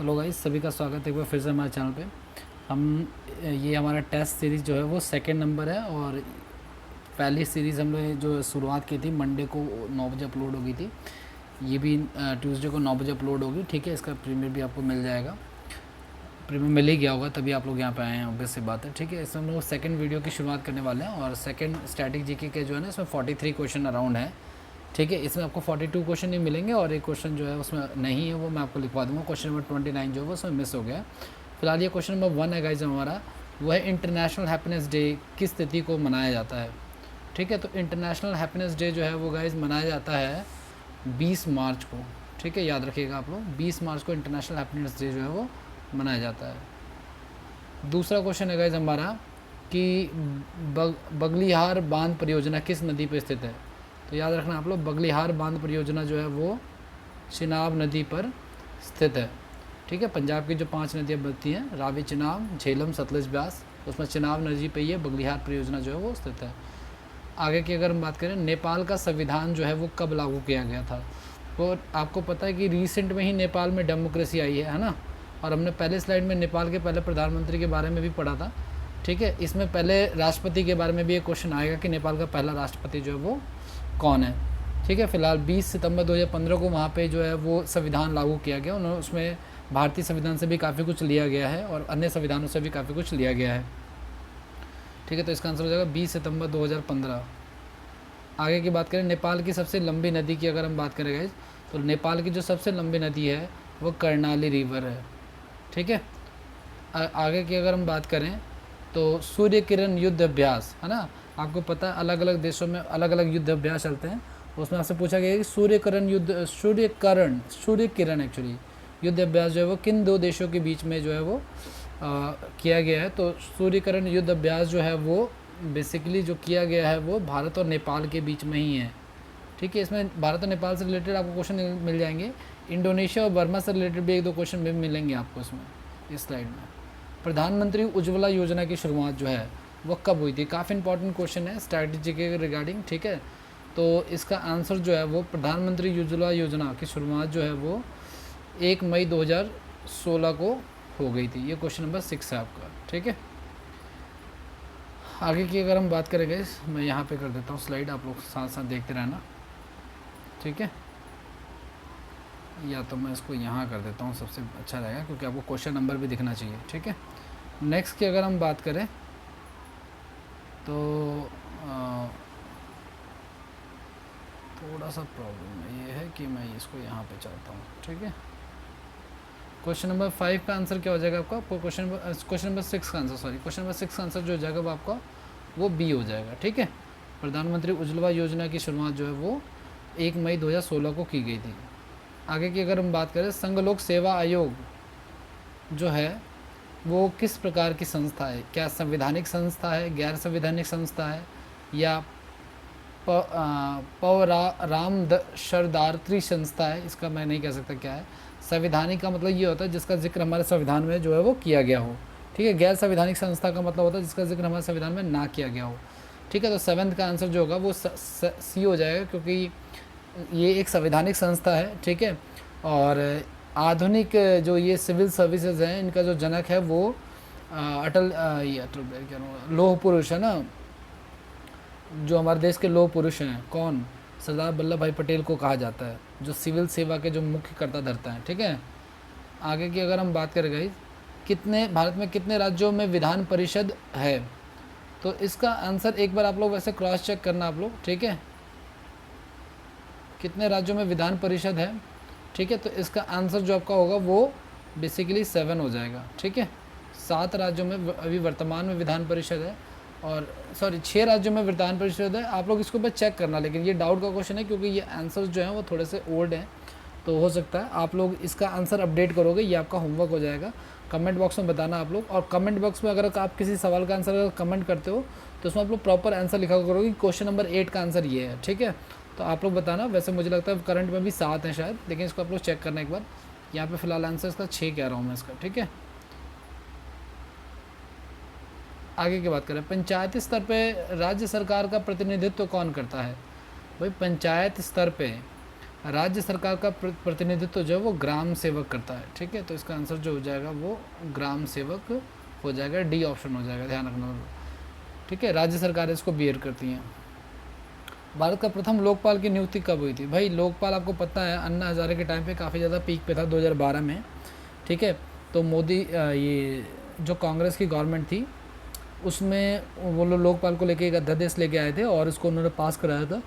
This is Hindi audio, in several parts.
हेलो गाइस, सभी का स्वागत है एक बार फिर से हमारे चैनल पे। हम ये हमारा टेस्ट सीरीज़ जो है वो सेकंड नंबर है और पहली सीरीज़ हमने जो शुरुआत की थी मंडे को 9 बजे अपलोड हो गई थी। ये भी ट्यूसडे को 9 बजे अपलोड होगी। ठीक है, इसका प्रीमियर भी आपको मिल जाएगा। प्रीमियर मिल ही गया होगा तभी आप लोग यहाँ पे आए हैं, ऑब्वियस सी बात है। ठीक है, इसमें हम लोग सेकेंड वीडियो की शुरुआत करने वाले हैं और सेकेंड स्टैटिक जीके के जो है ना इसमें 43 क्वेश्चन अराउंड है। ठीक है, इसमें आपको 42 क्वेश्चन नहीं मिलेंगे और एक क्वेश्चन जो है उसमें नहीं है, वो मैं आपको लिखवा दूँगा। क्वेश्चन नंबर 29 जो है वो उसमें मिस हो गया है। फिलहाल ये क्वेश्चन नंबर 1 है गाइज हमारा, वो है इंटरनेशनल हैप्पीनेस डे किस तिथि को मनाया जाता है। ठीक है, तो इंटरनेशनल हैप्पीनेस डे जो है वो गाइज मनाया जाता है 20 मार्च को। ठीक है, याद रखिएगा आप लोग, 20 मार्च को इंटरनेशनल हैप्पीनेस डे जो है वो मनाया जाता है। दूसरा क्वेश्चन है गाइज हमारा कि बगलिहार बांध परियोजना किस नदी पर स्थित है। तो याद रखना आप लोग, बगलिहार बांध परियोजना जो है वो चिनाब नदी पर स्थित है। ठीक है, पंजाब की जो 5 नदियाँ बहती हैं, रावी, चिनाब, झेलम, सतलज, ब्यास, उसमें चिनाब नदी पे ये बगलिहार परियोजना जो है वो स्थित है। आगे की अगर हम बात करें, नेपाल का संविधान जो है वो कब लागू किया गया था। तो आपको पता है कि रिसेंट में ही नेपाल में डेमोक्रेसी आई है ना। और हमने पहले स्लाइड में नेपाल के पहले प्रधानमंत्री के बारे में भी पढ़ा था। ठीक है, इसमें पहले राष्ट्रपति के बारे में भी एक क्वेश्चन आएगा कि नेपाल का पहला राष्ट्रपति जो है वो कौन है। ठीक है, फिलहाल 20 सितंबर 2015 को वहाँ पे जो है वो संविधान लागू किया गया। उन्होंने उसमें भारतीय संविधान से भी काफ़ी कुछ लिया गया है और अन्य संविधानों से भी काफ़ी कुछ लिया गया है। ठीक है, तो इसका आंसर हो जाएगा 20 सितंबर 2015। आगे की बात करें, नेपाल की सबसे लंबी नदी की अगर हम बात करें गाइस, तो नेपाल की जो सबसे लंबी नदी है वो कर्णाली रिवर है। ठीक है, आगे की अगर हम बात करें तो सूर्य किरण युद्ध अभ्यास है ना। आपको पता है अलग अलग देशों में अलग अलग युद्ध अभ्यास चलते हैं। उसमें आपसे पूछा गया कि सूर्य किरण एक्चुअली युद्ध अभ्यास जो है वो किन दो देशों के बीच में जो है वो किया गया है। तो सूर्यकरण युद्ध अभ्यास जो है वो बेसिकली जो किया गया है वो भारत और नेपाल के बीच में ही है। ठीक है, इसमें भारत और नेपाल से रिलेटेड आपको क्वेश्चन मिल जाएंगे। इंडोनेशिया और बर्मा से रिलेटेड भी एक दो क्वेश्चन भी मिलेंगे आपको इसमें, इस स्लाइड में। प्रधानमंत्री उज्ज्वला योजना की शुरुआत जो है वो कब हुई थी। काफ़ी इंपॉर्टेंट क्वेश्चन है स्ट्रैटेजी के रिगार्डिंग। ठीक है, तो इसका आंसर जो है वो प्रधानमंत्री उज्ज्वला योजना की शुरुआत जो है वो 1 मई 2016 को हो गई थी। ये क्वेश्चन नंबर 6 है आपका। ठीक है, आगे की अगर हम बात करेंगे, मैं यहाँ पे कर देता हूँ स्लाइड, आप लोग साथ साथ देखते रहना। ठीक है, या तो मैं इसको यहाँ कर देता हूँ, सबसे अच्छा रहेगा क्योंकि आपको क्वेश्चन नंबर भी दिखना चाहिए। ठीक है, नेक्स्ट की अगर हम बात करें तो थोड़ा सा प्रॉब्लम ये है कि मैं इसको यहाँ पे चाहता हूँ। ठीक है, क्वेश्चन नंबर 5 का आंसर क्या हो जाएगा आपका। क्वेश्चन नंबर 6 का आंसर, सॉरी, क्वेश्चन नंबर 6 का आंसर जो हो जाएगा वो आपका वो बी हो जाएगा। ठीक है, प्रधानमंत्री उज्ज्वला योजना की शुरुआत जो है वो 1 मई 2016 को की गई थी। आगे की अगर हम बात करें, संघ लोक सेवा आयोग जो है वो किस प्रकार की संस्था है। क्या संवैधानिक संस्था है, गैर संवैधानिक संस्था है, या राम शरदार्थी संस्था है। इसका मैं नहीं कह सकता क्या है। संवैधानिक का मतलब ये होता है जिसका जिक्र हमारे संविधान में जो है वो किया गया हो। ठीक है, गैर संवैधानिक संस्था का मतलब होता है जिसका जिक्र हमारे संविधान में ना किया गया हो। ठीक है, तो 7th का आंसर जो होगा वो सी हो जाएगा क्योंकि ये एक संवैधानिक संस्था है। ठीक है, और आधुनिक जो ये सिविल सर्विसेज हैं इनका जो जनक है वो अटल लौह पुरुष है ना, जो हमारे देश के लौह पुरुष हैं, कौन, सरदार वल्लभ भाई पटेल को कहा जाता है, जो सिविल सेवा के जो मुख्य कर्ता धरता है। ठीक है, आगे की अगर हम बात करें गाइस, भारत में कितने राज्यों में विधान परिषद है। तो इसका आंसर एक बार आप लोग वैसे क्रॉस चेक करना आप लोग। ठीक है, कितने राज्यों में विधान परिषद है। ठीक है, तो इसका आंसर जो आपका होगा वो बेसिकली 7 हो जाएगा। ठीक है, 7 राज्यों में अभी वर्तमान में विधान परिषद है, और सॉरी 6 राज्यों में विधान परिषद है। आप लोग इसको बस चेक करना, लेकिन ये डाउट का क्वेश्चन है क्योंकि ये आंसर्स जो हैं वो थोड़े से ओल्ड हैं, तो हो सकता है आप लोग इसका आंसर अपडेट करोगे, ये आपका होमवर्क हो जाएगा। कमेंट बॉक्स में बताना आप लोग, और कमेंट बॉक्स में अगर आप किसी सवाल का आंसर अगर कमेंट करते हो तो उसमें आप लोग प्रॉपर आंसर लिखा करोगे। क्वेश्चन नंबर 8 का आंसर ये है। ठीक है, तो आप लोग बताना। वैसे मुझे लगता है करंट में भी 7 है शायद, लेकिन इसको आप लोग चेक करना एक बार। यहाँ पे फिलहाल आंसर इसका 6 कह रहा हूँ मैं इसका। ठीक है, आगे की बात करें, पंचायती स्तर पे राज्य सरकार का प्रतिनिधित्व कौन करता है। भाई पंचायत स्तर पे राज्य सरकार का प्रतिनिधित्व जो है वो ग्राम सेवक करता है, ठीक है। तो इसका आंसर जो हो जाएगा वो ग्राम सेवक हो जाएगा, डी ऑप्शन हो जाएगा, ध्यान रखना, ठीक है। राज्य सरकारें इसको बियर करती हैं। भारत का प्रथम लोकपाल की नियुक्ति कब हुई थी? भाई लोकपाल आपको पता है अन्ना हज़ारे के टाइम पे काफ़ी ज़्यादा पीक पे था 2012 में, ठीक है। तो मोदी ये जो कांग्रेस की गवर्नमेंट थी उसमें वो लोग लोकपाल को लेके एक अध्यादेश लेके आए थे और इसको उन्होंने पास कराया था,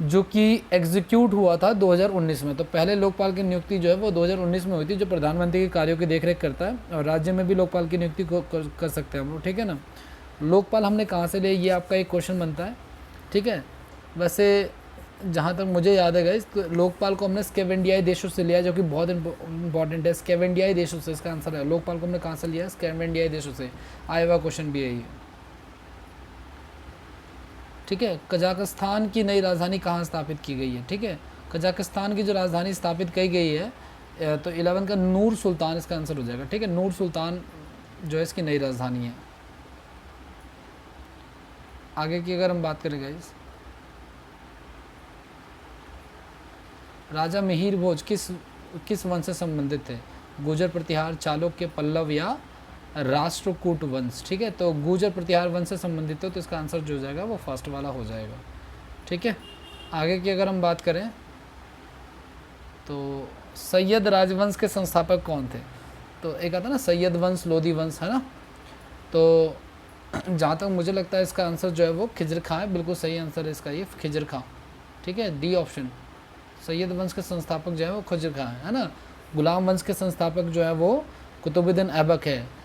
जो कि एग्जीक्यूट हुआ था 2019 में। तो पहले लोकपाल की नियुक्ति जो है वो 2019 में हुई थी, जो प्रधानमंत्री के कार्यों की देखरेख करता है, और राज्य में भी लोकपाल की नियुक्ति कर सकते हैं हम लोग, ठीक है ना। लोकपाल हमने कहाँ से लिया, ये आपका एक क्वेश्चन बनता है, ठीक है। वैसे जहाँ तक मुझे याद है गाइस, तो लोकपाल को हमने स्कैवेंडियाई देशों से लिया, जो कि बहुत इंपॉर्टेंट है। स्कैवेंडियाई देशों से इसका आंसर है। लोकपाल को हमने कहाँ से लिया? स्कैवेंडियाई देशों से। आया हुआ क्वेश्चन भी है ये, ठीक है। कजाकिस्तान की नई राजधानी कहाँ स्थापित की गई है? ठीक है, कजाकिस्तान की जो राजधानी स्थापित की गई है तो 11 का नूर सुल्तान इसका आंसर हो जाएगा, ठीक है। नूर सुल्तान जो है इसकी नई राजधानी है। आगे की अगर हम बात करें गाइस, राजा मिहिर भोज किस वंश से संबंधित थे? गुर्जर प्रतिहार, चालुक्य, पल्लव या राष्ट्रकूट वंश, ठीक है। तो गुर्जर प्रतिहार वंश से संबंधित हो तो इसका आंसर जो हो जाएगा वो फर्स्ट वाला हो जाएगा, ठीक है। आगे की अगर हम बात करें तो सैयद राजवंश के संस्थापक कौन थे? तो एक आता ना सैयद वंश, लोधी वंश, है ना। तो जहाँ तक मुझे लगता है इसका आंसर जो है वो खिजर खां है, बिल्कुल सही आंसर है इसका ये खिजर खां, ठीक है, डी ऑप्शन। सैयद वंश के संस्थापक जो है वो खिजर खां है ना। गुलाम वंश के संस्थापक जो है वो कुतुबुद्दीन ऐबक है।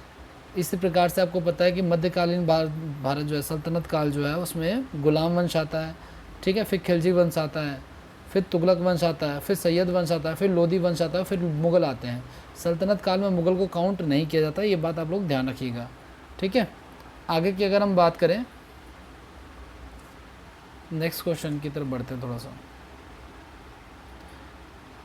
इसी प्रकार से आपको पता है कि मध्यकालीन भारत जो है सल्तनत काल जो है उसमें गुलाम वंश आता है, ठीक है, फिर खिलजी वंश आता है, फिर तुगलक वंश आता है, फिर सैयद वंश आता है, फिर लोधी वंश आता है, फिर मुग़ल आते हैं। सल्तनत काल में मुग़ल को काउंट नहीं किया जाता, ये बात आप लोग ध्यान रखिएगा, ठीक है। आगे की अगर हम बात करें, नेक्स्ट क्वेश्चन की तरफ बढ़ते हैं थोड़ा सा।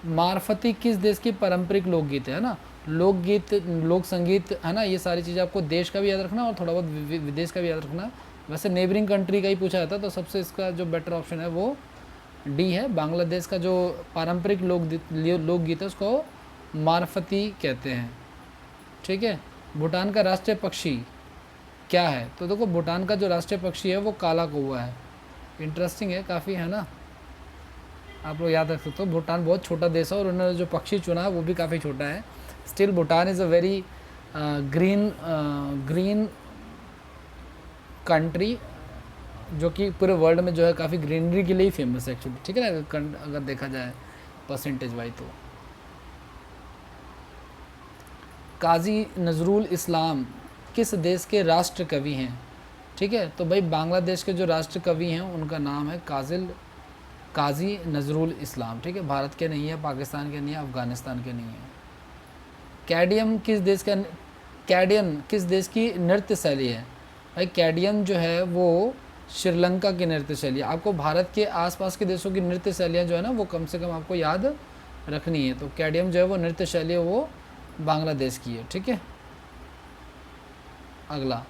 मारफती किस देश की पारंपरिक लोकगीत है ना। लोकगीत, लोक संगीत, है ना, ये सारी चीज़ें आपको देश का भी याद रखना और थोड़ा बहुत विदेश का भी याद रखना। वैसे नेबरिंग कंट्री का ही पूछा जाता, तो सबसे इसका जो बेटर ऑप्शन है वो डी है। बांग्लादेश का जो पारंपरिक लोकगीत है उसको मारफती कहते हैं, ठीक है। भूटान का राष्ट्रीय पक्षी क्या है? तो देखो भूटान का जो राष्ट्रीय पक्षी है वो काला कौवा है। इंटरेस्टिंग है काफ़ी, है ना, आप लोग याद रख सकते हो। भूटान बहुत छोटा देश है और उन्होंने जो पक्षी चुना है वो भी काफ़ी छोटा है। Still Bhutan is a very green country, जो कि पूरे वर्ल्ड में जो है काफ़ी ग्रीनरी के लिए ही फेमस है एक्चुअली, ठीक है ना, अगर देखा जाए परसेंटेज वाइज। तो काजी नजरुल इस्लाम किस देश के राष्ट्र कवि हैं? ठीक है, तो भाई बांग्लादेश के जो राष्ट्र कवि हैं उनका नाम है काजी नजरुल इस्लाम, ठीक है। भारत के नहीं है, पाकिस्तान के नहीं है, अफ़गानिस्तान के नहीं है। कैडियम किस देश की नृत्य शैली है? भाई कैडियम जो है वो श्रीलंका की नृत्य शैली है। आपको भारत के आसपास के देशों की नृत्य शैलियाँ जो है ना वो कम से कम आपको याद रखनी है। तो कैडियम जो है वो नृत्य शैली है वो बांग्लादेश की है, ठीक है। अगला,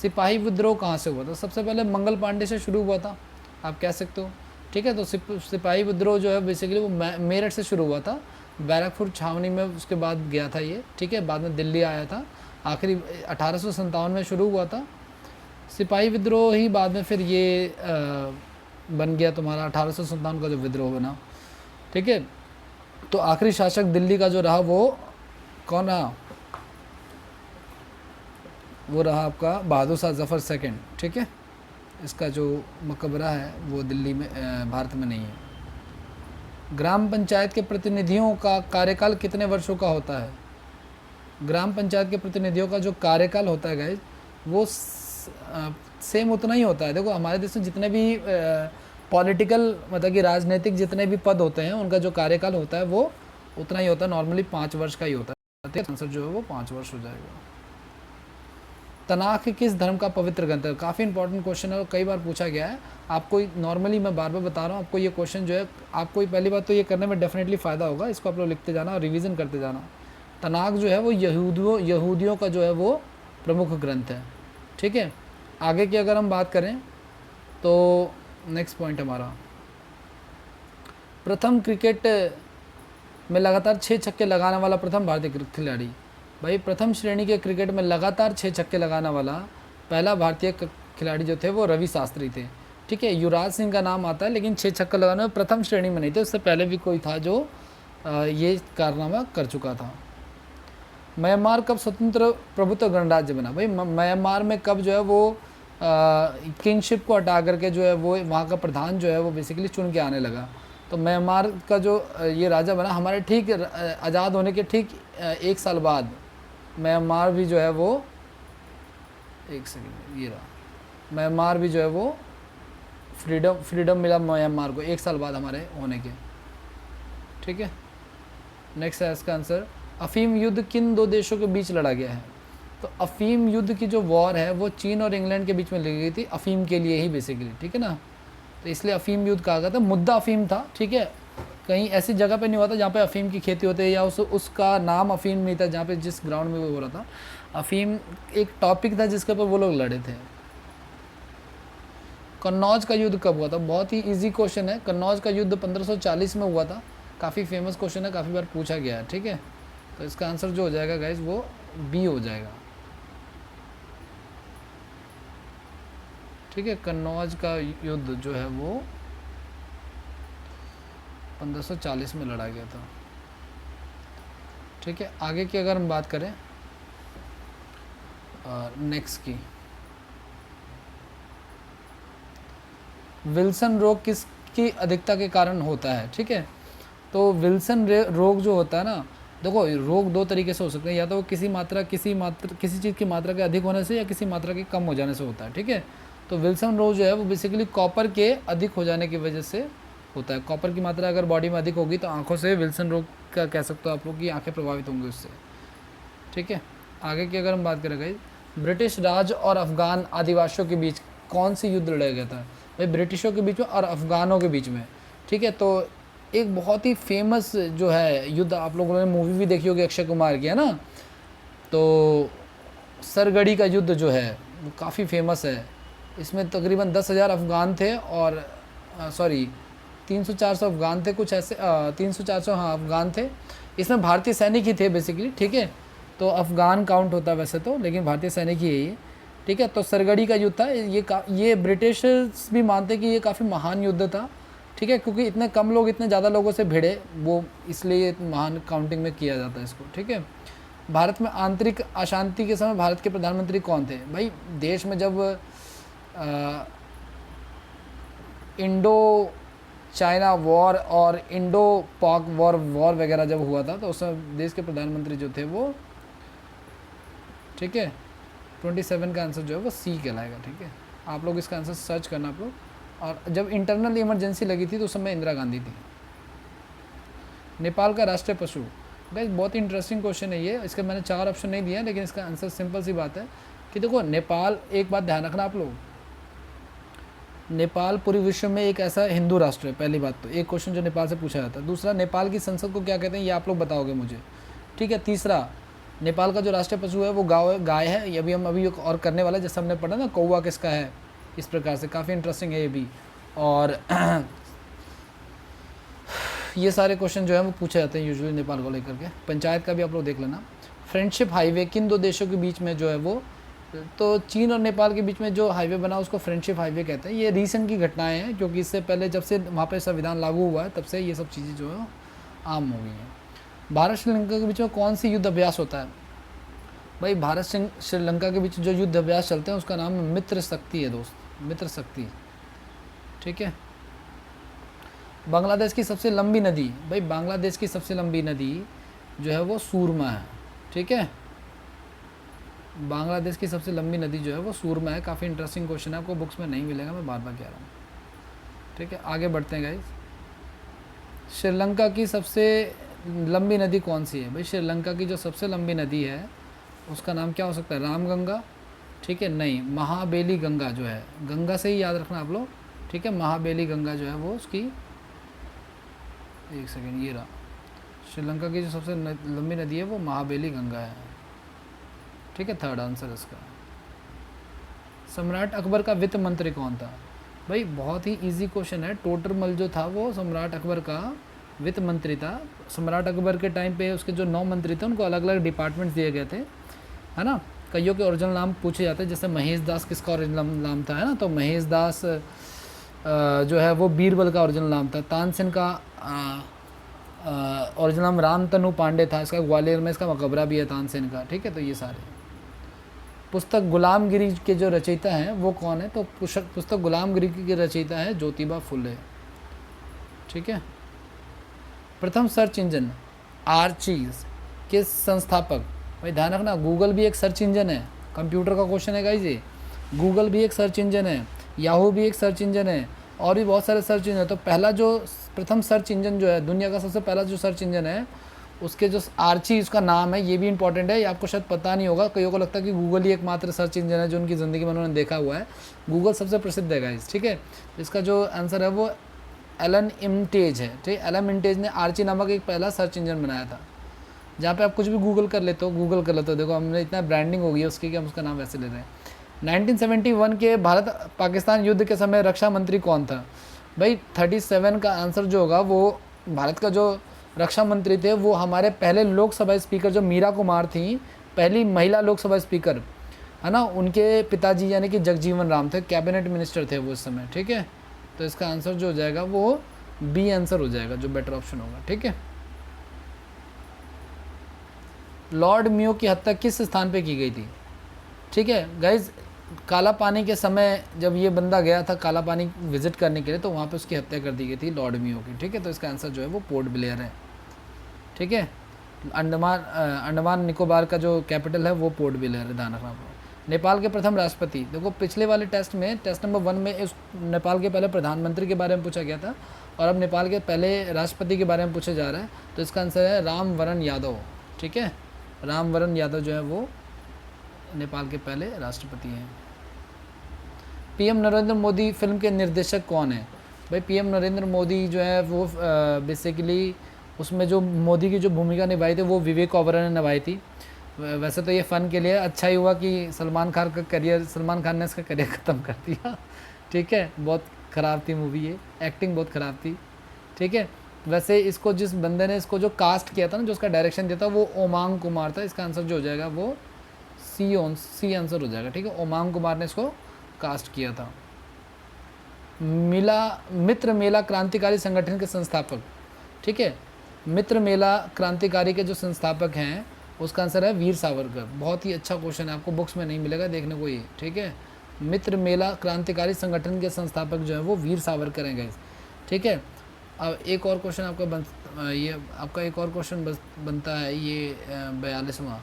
सिपाही विद्रोह कहाँ से हुआ था? सबसे पहले मंगल पांडे से शुरू हुआ था, आप कह सकते हो, ठीक है। तो सिपाही विद्रोह जो है बेसिकली वो मेरठ से शुरू हुआ था, बैरकपुर छावनी में उसके बाद गया था ये, ठीक है। बाद में दिल्ली आया था, आखिरी 1857 में शुरू हुआ था सिपाही विद्रोह ही। बाद में फिर ये बन गया तुम्हारा 1857 का जो विद्रोह बना, ठीक है। तो आखिरी शासक दिल्ली का जो रहा वो कौन रहा? वो रहा आपका बहादुर शाह जफ़र सेकंड, ठीक है। इसका जो मकबरा है वो दिल्ली में भारत में नहीं है। ग्राम पंचायत के प्रतिनिधियों का कार्यकाल कितने वर्षों का होता है? ग्राम पंचायत के प्रतिनिधियों का जो कार्यकाल होता है गाइज वो सेम उतना ही होता है। देखो हमारे देश में जितने भी पॉलिटिकल मतलब कि राजनीतिक जितने भी पद होते हैं उनका जो कार्यकाल होता है वो उतना ही होता है, नॉर्मली 5 वर्ष का ही होता है। आंसर जो है वो 5 वर्ष हो जाएगा। तनाख किस धर्म का पवित्र ग्रंथ है? काफ़ी इंपॉर्टेंट क्वेश्चन है और कई बार पूछा गया है। आपको नॉर्मली मैं बार बार बता रहा हूँ, आपको ये क्वेश्चन जो है आपको पहली बात तो ये करने में डेफिनेटली फ़ायदा होगा, इसको आप लोग लिखते जाना और रिवीजन करते जाना। तनाख जो है वो यहूदियों का जो है वो प्रमुख ग्रंथ है, ठीक है। आगे की अगर हम बात करें तो नेक्स्ट पॉइंट हमारा, प्रथम क्रिकेट में लगातार 6 छक्के लगाने वाला प्रथम भारतीय खिलाड़ी। भाई प्रथम श्रेणी के क्रिकेट में लगातार 6 छक्के लगाने वाला पहला भारतीय खिलाड़ी जो थे वो रवि शास्त्री थे। ठीक है, युवराज सिंह का नाम आता है, लेकिन 6 छक्के लगाने में प्रथम श्रेणी में नहीं थे, उससे पहले भी कोई था जो ये कारनामा कर चुका था। म्यांमार कब स्वतंत्र प्रभुत्व गणराज्य बना? भाई म्यांमार में कब जो है वो किंगशिप को हटा करके जो है वो वहाँ का प्रधान जो है वो बेसिकली चुन के आने लगा। तो म्यांमार का जो ये राजा बना हमारे ठीक आज़ाद होने के ठीक 1 साल बाद म्यांमार भी जो है वो, एक सेकंड ये रहा, म्यांमार भी जो है वो फ्रीडम मिला म्यांमार को 1 साल बाद हमारे होने के। ठीक है, नेक्स्ट है इसका आंसर, अफीम युद्ध किन 2 देशों के बीच लड़ा गया है? तो अफीम युद्ध की जो वॉर है वो चीन और इंग्लैंड के बीच में लड़ी गई थी, अफीम के लिए ही बेसिकली। ठीक है ना, तो इसलिए अफीम युद्ध कहा गया था। मुद्दा अफीम था, ठीक है, कहीं ऐसी जगह पे नहीं हुआ था जहाँ पे अफीम की खेती होती है या उसका नाम अफीम नहीं था, जहाँ पे जिस ग्राउंड में वो हो रहा था। अफीम एक टॉपिक था जिसके ऊपर वो लोग लड़े थे। कन्नौज का युद्ध कब हुआ था? बहुत ही इजी क्वेश्चन है। कन्नौज का युद्ध 1540 में हुआ था। काफ़ी फेमस क्वेश्चन है, काफ़ी बार पूछा गया है। ठीक है, तो इसका आंसर जो हो जाएगा गाइज वो बी हो जाएगा। ठीक है, कन्नौज का युद्ध जो है वो 1540 में लड़ा गया था। ठीक है, आगे की अगर हम बात करें नेक्स्ट की, विल्सन रोग किसकी अधिकता के कारण होता है? ठीक है, तो विल्सन रोग जो होता है ना, देखो रोग 2 तरीके से हो सकते हैं, या तो किसी चीज़ की मात्रा के अधिक होने से या किसी मात्रा के कम हो जाने से होता है। ठीक है, तो विल्सन रोग जो है वो बेसिकली कॉपर के अधिक हो जाने की वजह से होता है। कॉपर की मात्रा अगर बॉडी में अधिक होगी तो आंखों से विल्सन रोग का कह सकते हो आप लोग की आंखें प्रभावित होंगी उससे। ठीक है, आगे की अगर हम बात करें, ब्रिटिश राज और अफगान आदिवासियों के बीच कौन सी युद्ध लड़ा गया था? भाई ब्रिटिशों के बीच में और अफगानों के बीच में। ठीक है, तो एक बहुत ही फेमस जो है युद्ध, आप लोगों ने मूवी भी देखी होगी अक्षय कुमार की, है ना, तो सरगढ़ी का युद्ध जो है वो काफ़ी फेमस है। इसमें तकरीबन 10,000 अफगान थे और 300-400 अफगान थे, कुछ ऐसे 300-400 हाँ अफगान थे। इसमें भारतीय सैनिक ही थे बेसिकली। ठीक है, तो अफगान काउंट होता है वैसे तो, लेकिन भारतीय सैनिक ही है ये। ठीक है, तो सरगढ़ी का युद्ध था ये ब्रिटिशर्स भी मानते हैं कि ये काफ़ी महान युद्ध था। ठीक है, क्योंकि इतने कम लोग इतने ज़्यादा लोगों से भिड़े, वो इसलिए महान काउंटिंग में किया जाता है इसको। ठीक है, भारत में आंतरिक अशांति के समय भारत के प्रधानमंत्री कौन थे? भाई देश में जब इंडो चाइना वॉर और इंडो पाक वॉर वगैरह जब हुआ था तो उस समय देश के प्रधानमंत्री जो थे वो, ठीक है, 27 का आंसर जो है वो सी कहलाएगा। ठीक है, आप लोग इसका आंसर सर्च करना आप लोग। और जब इंटरनल इमरजेंसी लगी थी तो उस समय इंदिरा गांधी थी। नेपाल का राष्ट्रीय पशु? गाइस बहुत ही इंटरेस्टिंग क्वेश्चन है ये। इसके मैंने 4 ऑप्शन नहीं दिया, लेकिन इसका आंसर सिंपल सी बात है कि देखो नेपाल, एक बात ध्यान रखना आप लोग, नेपाल पूरे विश्व में एक ऐसा हिंदू राष्ट्र है। पहली बात तो एक क्वेश्चन जो नेपाल से पूछा जाता है। दूसरा, नेपाल की संसद को क्या कहते हैं ये आप लोग बताओगे मुझे। ठीक है, तीसरा, नेपाल का जो राष्ट्रीय पशु है वो गाय है। ये भी हम अभी और करने वाला है, जैसे हमने पढ़ा ना कौवा किसका है, इस प्रकार से काफ़ी इंटरेस्टिंग है ये भी। और ये सारे क्वेश्चन जो है वो पूछे जाते हैं यूजुअली नेपाल को लेकर के। पंचायत का भी आप लोग देख लेना। फ्रेंडशिप हाईवे किन 2 देशों के बीच में जो है वो, तो चीन और नेपाल के बीच में जो हाईवे बना उसको फ्रेंडशिप हाईवे कहते हैं। ये रीसेंट की घटनाएं हैं, क्योंकि इससे पहले जब से वहाँ पर संविधान लागू हुआ है तब से ये सब चीज़ें जो है आम हो गई हैं। भारत श्रीलंका के बीच में कौन सी युद्ध अभ्यास होता है? भाई भारत श्रीलंका के बीच जो युद्ध अभ्यास चलते हैं उसका नाम मित्र शक्ति है दोस्त, मित्र शक्ति। ठीक है, बांग्लादेश की सबसे लंबी नदी? भाई बांग्लादेश की सबसे लंबी नदी जो है वो सूरमा है। ठीक है, बांग्लादेश की सबसे लंबी नदी जो है वो सूरमा है। काफ़ी इंटरेस्टिंग क्वेश्चन है, आपको बुक्स में नहीं मिलेगा, मैं बार बार कह रहा हूँ। ठीक है, आगे बढ़ते हैं गाइस। श्रीलंका की सबसे लंबी नदी कौन सी है? भाई श्रीलंका की जो सबसे लंबी नदी है उसका नाम क्या हो सकता है? रामगंगा? ठीक है, नहीं, महाबेली गंगा जो है, गंगा से ही याद रखना आप लोग। ठीक है, महाबेली गंगा जो है वो उसकी, एक सेकेंड, ये रहा, श्रीलंका की जो सबसे लंबी नदी है वो महाबेली गंगा है। ठीक है, थर्ड आंसर इसका। सम्राट अकबर का वित्त मंत्री कौन था? भाई बहुत ही इजी क्वेश्चन है। टोडरमल जो था वो सम्राट अकबर का वित्त मंत्री था। सम्राट अकबर के टाइम पे उसके जो 9 मंत्री थे उनको अलग अलग डिपार्टमेंट्स दिए गए थे, है ना। कईयों के ओरिजिनल नाम पूछे जाते हैं, जैसे महेश दास किसका ओरिजिनल नाम था, है ना, तो महेश दास जो है वो बीरबल का ओरिजिनल नाम था। तानसेन का ओरिजिनल नाम रामतनु पांडे था, इसका ग्वालियर में इसका मकबरा भी है तानसेन का, ठीक है। तो ये सारे पुस्तक गुलामगिरी के जो रचयिता हैं वो कौन है, तो पुस्तक गुलामगिरी के रचयिता है ज्योतिबा फुले, ठीक है। प्रथम सर्च इंजन आर्चीज के संस्थापक, भाई ध्यान रखना गूगल भी एक सर्च इंजन है, कंप्यूटर का क्वेश्चन है गाइस ये। गूगल भी एक सर्च इंजन है, याहू भी एक सर्च इंजन है, और भी बहुत सारे सर्च इंजन है। तो पहला जो प्रथम सर्च इंजन जो है, दुनिया का सबसे पहला जो सर्च इंजन है, उसके जो आर्ची उसका नाम है, ये भी इंपॉर्टेंट है, ये आपको शायद पता नहीं होगा। कईयों को लगता है कि गूगल ही एकमात्र सर्च इंजन है जो उनकी ज़िंदगी में उन्होंने देखा हुआ है। गूगल सबसे प्रसिद्ध है गाइस, ठीक है। इसका जो आंसर है वो एलन इम्टेज है, ठीक है। एलन इम्टेज ने आर्ची नामक एक पहला सर्च इंजन बनाया था, जहाँ पे आप कुछ भी गूगल कर लेते हो, देखो हमने इतना ब्रांडिंग हो गई है उसकी कि हम उसका नाम वैसे ले रहे हैं। 1971 के भारत पाकिस्तान युद्ध के समय रक्षा मंत्री कौन था, भाई 37 का आंसर जो होगा वो भारत का जो रक्षा मंत्री थे वो हमारे पहले लोकसभा स्पीकर जो मीरा कुमार थी, पहली महिला लोकसभा स्पीकर, है ना, उनके पिताजी यानी कि जगजीवन राम थे, कैबिनेट मिनिस्टर थे वो उस समय, ठीक है। तो इसका आंसर जो हो जाएगा वो बी आंसर हो जाएगा, जो बेटर ऑप्शन होगा, ठीक है। लॉर्ड म्यो की हत्या किस स्थान पे की गई थी, ठीक है गाइज। काला पानी के समय जब ये बंदा गया था काला पानी विजिट करने के लिए, तो वहाँ पे उसकी हत्या कर दी गई थी लॉर्ड म्यो की, ठीक है। तो इसका आंसर जो है वो पोर्ट ब्लेयर है, ठीक है। अंडमान निकोबार का जो कैपिटल है वो पोर्ट ब्लेयर है, ध्यान रखना। नेपाल के प्रथम राष्ट्रपति, देखो पिछले वाले टेस्ट में, टेस्ट नंबर 1 में इस नेपाल के पहले प्रधानमंत्री के बारे में पूछा गया था, और अब नेपाल के पहले राष्ट्रपति के बारे में पूछा जा रहा है। तो इसका आंसर है रामवरण यादव, ठीक है। रामवरण यादव जो है वो नेपाल के पहले राष्ट्रपति हैं। पीएम नरेंद्र मोदी फिल्म के निर्देशक कौन है, भाई पीएम नरेंद्र मोदी जो है वो बेसिकली उसमें जो मोदी की जो भूमिका निभाई थी वो विवेक ओबरॉय ने निभाई थी। वैसे तो ये फ़न के लिए अच्छा ही हुआ कि सलमान खान ने इसका करियर ख़त्म कर दिया, ठीक है। बहुत ख़राब थी मूवी, ये एक्टिंग बहुत ख़राब थी, ठीक है। वैसे इसको जिस बंदे ने इसको जो कास्ट किया था ना, जो उसका डायरेक्शन दिया था, वो ओमांग कुमार था। इसका आंसर जो हो जाएगा वो सी आंसर हो जाएगा, ठीक है। ओमांग कुमार ने इसको कास्ट किया था। मित्र मेला क्रांतिकारी संगठन के संस्थापक, ठीक है। मित्र मेला क्रांतिकारी के जो संस्थापक हैं उसका आंसर है वीर सावरकर। बहुत ही अच्छा क्वेश्चन है, आपको बुक्स में नहीं मिलेगा देखने को ये, ठीक है। मित्र मेला क्रांतिकारी संगठन के संस्थापक जो है वो वीर सावरकर हैं गाइस, ठीक है। अब एक और क्वेश्चन आपका एक और क्वेश्चन बनता है, ये 42वां।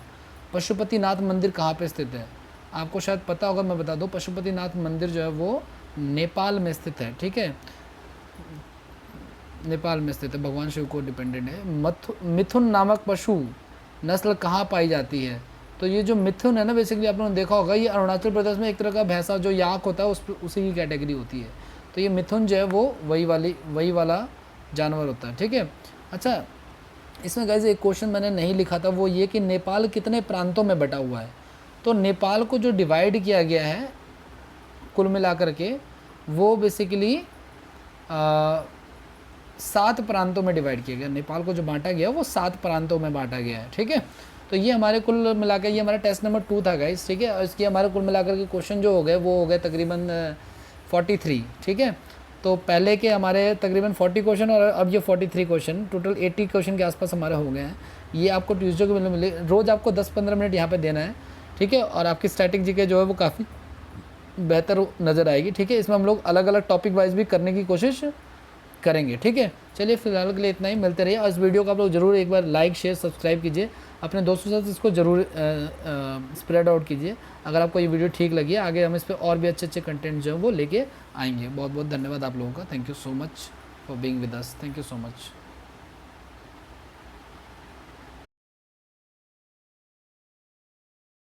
पशुपतिनाथ मंदिर कहाँ पे स्थित है, आपको शायद पता होगा, मैं बता दूँ। पशुपतिनाथ मंदिर जो है वो नेपाल में स्थित है, ठीक है। नेपाल में स्थित है, भगवान शिव को डिपेंडेंट है। मिथुन नामक पशु नस्ल कहाँ पाई जाती है, तो ये जो मिथुन है ना, बेसिकली आप लोगों ने देखा होगा, ये अरुणाचल प्रदेश में एक तरह का भैंसा जो याक होता है उसी की कैटेगरी होती है। तो ये मिथुन जो है वो वही वाला जानवर होता है, ठीक है। अच्छा, इसमें गाइस एक क्वेश्चन मैंने नहीं लिखा था, वो ये कि नेपाल कितने प्रांतों में बटा हुआ है। तो नेपाल को जो डिवाइड किया गया है कुल मिलाकर के, वो बेसिकली 7 प्रांतों में डिवाइड किया गया। नेपाल को जो बांटा गया वो 7 प्रांतों में बांटा गया है, ठीक है। तो ये हमारे कुल मिलाकर, ये हमारा टेस्ट नंबर 2 था गाइस, ठीक है। और इसके हमारे कुल मिलाकर के क्वेश्चन जो हो गए वो हो गए तकरीबन 43, ठीक है। तो पहले के हमारे तकरीबन 40 क्वेश्चन और अब ये 43 क्वेश्चन, टोटल 80 क्वेश्चन के आसपास हमारे हो गए हैं। ये आपको ट्यूसडे को मिले, रोज़ आपको 10-15 मिनट यहाँ पे देना है, ठीक है। और आपकी स्टैटिक जीके जो है वो काफ़ी बेहतर नज़र आएगी, ठीक है। इसमें हम लोग अलग अलग टॉपिक वाइज भी करने की कोशिश करेंगे, ठीक है। चलिए फिलहाल के लिए इतना ही, मिलते रहिए। और इस वीडियो को आप लोग ज़रूर एक बार लाइक शेयर सब्सक्राइब कीजिए, अपने दोस्तों के साथ इसको ज़रूर स्प्रेड आउट कीजिए। अगर आपको ये वीडियो ठीक लगी है, आगे हम इस पर और भी अच्छे कंटेंट जो है वो लेके आएंगे। बहुत बहुत धन्यवाद आप लोगों का। Thank you so much for being with us, thank you so much.